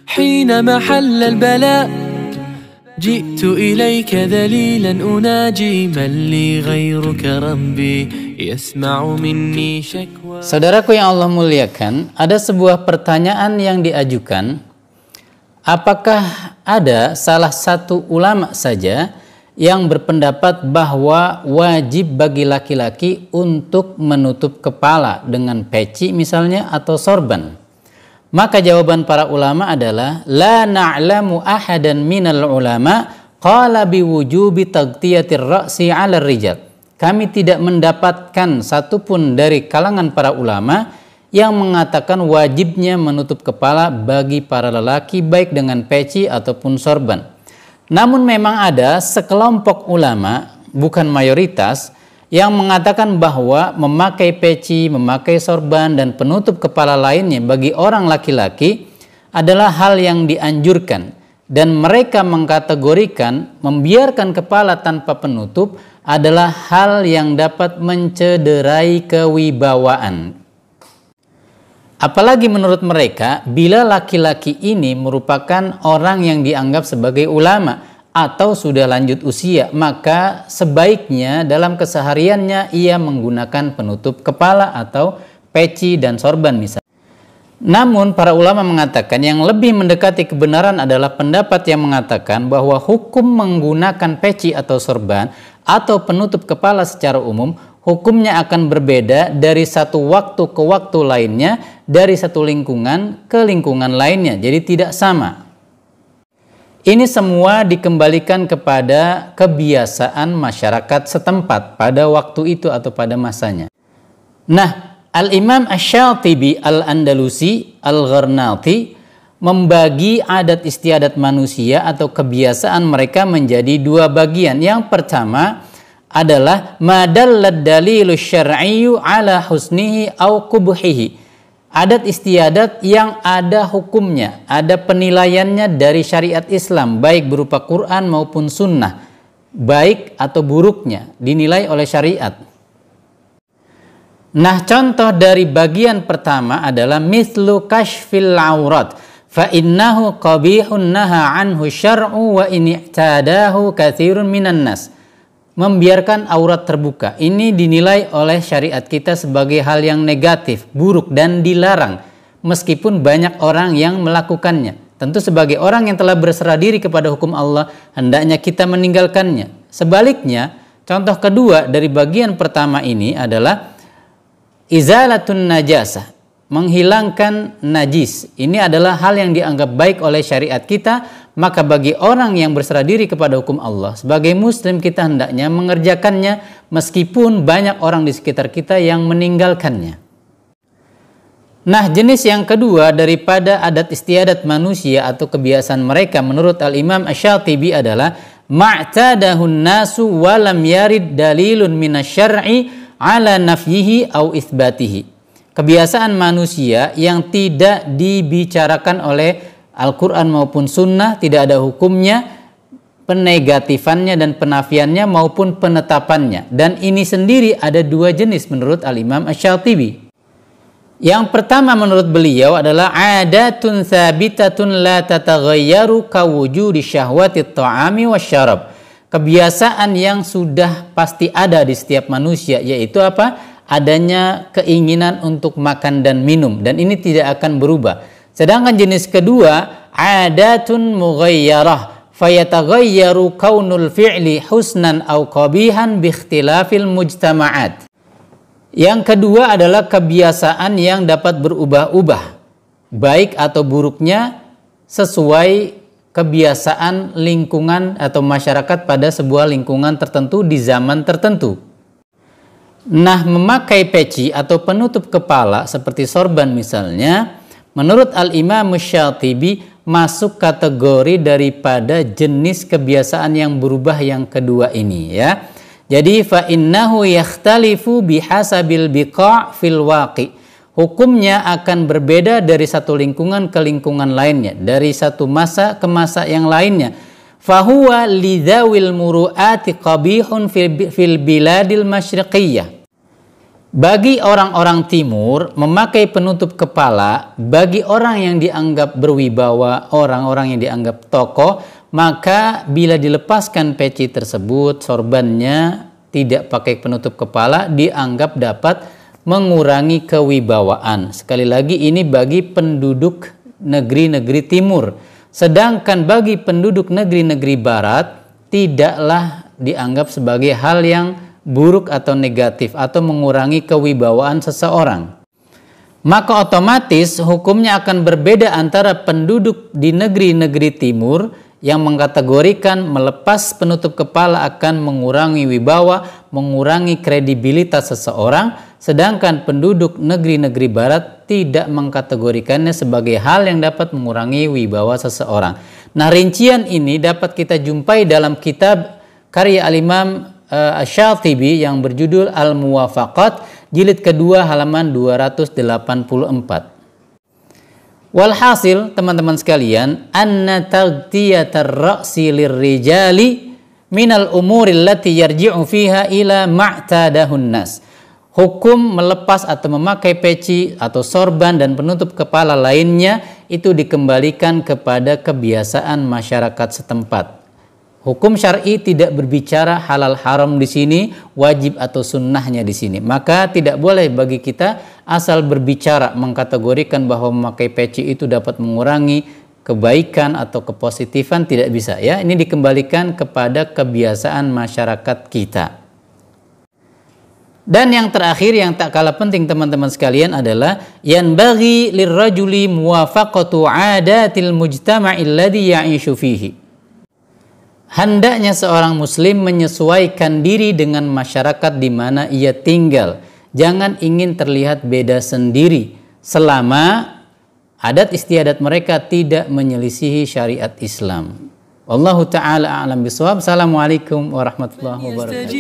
حينما حل البلاء جئت إليك ذليلا أناجي من لي غيرك ربي يسمع مني شكوى. Saudaraku yang Allah muliakan, ada sebuah pertanyaan yang diajukan. Apakah ada salah satu ulama saja yang berpendapat bahwa wajib bagi laki-laki untuk menutup kepala dengan peci misalnya atau sorban? Maka jawaban para ulama adalah la na'lamu ahadan minal ulama qala biwujubi taghtiyatir ra'si 'ala rijal. Kami tidak mendapatkan satupun dari kalangan para ulama yang mengatakan wajibnya menutup kepala bagi para lelaki baik dengan peci ataupun sorban. Namun memang ada sekelompok ulama, bukan mayoritas, yang mengatakan bahwa memakai peci, memakai sorban, dan penutup kepala lainnya bagi orang laki-laki adalah hal yang dianjurkan. Dan mereka mengkategorikan membiarkan kepala tanpa penutup adalah hal yang dapat mencederai kewibawaan. Apalagi menurut mereka, bila laki-laki ini merupakan orang yang dianggap sebagai ulama atau sudah lanjut usia, maka sebaiknya dalam kesehariannya ia menggunakan penutup kepala atau peci dan sorban misalnya. Namun para ulama mengatakan yang lebih mendekati kebenaran adalah pendapat yang mengatakan bahwa hukum menggunakan peci atau sorban atau penutup kepala secara umum hukumnya akan berbeda dari satu waktu ke waktu lainnya, dari satu lingkungan ke lingkungan lainnya, jadi tidak sama. Ini semua dikembalikan kepada kebiasaan masyarakat setempat pada waktu itu atau pada masanya. Nah, Al-Imam Asy-Syatibi Al-Andalusi Al-Gharnati membagi adat istiadat manusia atau kebiasaan mereka menjadi dua bagian. Yang pertama adalah madallad dalilu syar'iyyu ala husnihi au qubhihi. Adat istiadat yang ada hukumnya, ada penilaiannya dari syariat Islam, baik berupa Quran maupun sunnah, baik atau buruknya dinilai oleh syariat. Nah, contoh dari bagian pertama adalah mithlu kashfil aurat fa innahu qabihun naha anhu syar'u wa in i'tadahu katsirun minan nas. Membiarkan aurat terbuka ini dinilai oleh syariat kita sebagai hal yang negatif, buruk, dan dilarang meskipun banyak orang yang melakukannya. Tentu sebagai orang yang telah berserah diri kepada hukum Allah, hendaknya kita meninggalkannya. Sebaliknya, contoh kedua dari bagian pertama ini adalah izalatun najasah, menghilangkan najis. Ini adalah hal yang dianggap baik oleh syariat kita. Maka bagi orang yang berserah diri kepada hukum Allah, sebagai muslim kita hendaknya mengerjakannya meskipun banyak orang di sekitar kita yang meninggalkannya. Nah, jenis yang kedua daripada adat istiadat manusia atau kebiasaan mereka menurut Al-Imam Asy-Syatibi adalah ma'tadahun nasu walam yarid dalilun minasyar'i ala nafyihi au itsbatihi. Kebiasaan manusia yang tidak dibicarakan oleh Al-Quran maupun sunnah, tidak ada hukumnya, penegatifannya dan penafiannya maupun penetapannya. Dan ini sendiri ada dua jenis menurut Al-Imam Asy-Syatibi. Yang pertama menurut beliau adalah adatun thabitatun la tataghayyaru kawujudi syahwati ta'ami wasyarab. Kebiasaan yang sudah pasti ada di setiap manusia, yaitu apa? Adanya keinginan untuk makan dan minum, dan ini tidak akan berubah. Sedangkan jenis kedua adatun mughayyarah fayataghayyaru kaunul fi'li husnan au qabihan bi ikhtilafil mujtama'at. Yang kedua adalah kebiasaan yang dapat berubah-ubah, baik atau buruknya sesuai kebiasaan lingkungan atau masyarakat pada sebuah lingkungan tertentu di zaman tertentu. Nah, memakai peci atau penutup kepala seperti sorban misalnya, menurut Al-Imam Asy-Syatibi masuk kategori daripada jenis kebiasaan yang berubah yang kedua ini, ya. Jadi fa innahu yakhtalifu bihasabil biqa' fil waqi. Hukumnya akan berbeda dari satu lingkungan ke lingkungan lainnya, dari satu masa ke masa yang lainnya. Fahuwa lidzawil muru'ati qabihun fil biladil masyriqiyah. Bagi orang-orang timur, memakai penutup kepala bagi orang yang dianggap berwibawa, orang-orang yang dianggap tokoh, maka bila dilepaskan peci tersebut, sorbannya tidak pakai penutup kepala, dianggap dapat mengurangi kewibawaan. Sekali lagi, ini bagi penduduk negeri-negeri timur. Sedangkan bagi penduduk negeri-negeri barat, tidaklah dianggap sebagai hal yang buruk atau negatif atau mengurangi kewibawaan seseorang. Maka otomatis hukumnya akan berbeda antara penduduk di negeri-negeri timur yang mengkategorikan melepas penutup kepala akan mengurangi wibawa, mengurangi kredibilitas seseorang, sedangkan penduduk negeri-negeri barat tidak mengkategorikannya sebagai hal yang dapat mengurangi wibawa seseorang. Nah, rincian ini dapat kita jumpai dalam kitab karya Al-Imam Asy-Syatibi yang berjudul Al-Muwafaqat, jilid kedua halaman 284. Walhasil, teman-teman sekalian, anna taghtiyatar ra'si lirrijali minal umuri allati yarji'u fiha ila ma'tadahun nas. Hukum melepas atau memakai peci atau sorban dan penutup kepala lainnya itu dikembalikan kepada kebiasaan masyarakat setempat. Hukum syar'i tidak berbicara halal haram di sini, wajib atau sunnahnya di sini. Maka tidak boleh bagi kita asal berbicara mengkategorikan bahwa memakai peci itu dapat mengurangi kebaikan atau kepositifan, tidak bisa ya. Ini dikembalikan kepada kebiasaan masyarakat kita. Dan yang terakhir yang tak kalah penting teman-teman sekalian adalah yanbaghi lirrajuli muwafaqatu 'adatil mujtama'i alladhi ya'ishu fihi. Hendaknya seorang muslim menyesuaikan diri dengan masyarakat di mana ia tinggal. Jangan ingin terlihat beda sendiri selama adat istiadat mereka tidak menyelisihi syariat Islam. Wallahu ta'ala a'lam bishawab. Assalamualaikum warahmatullahi wabarakatuh.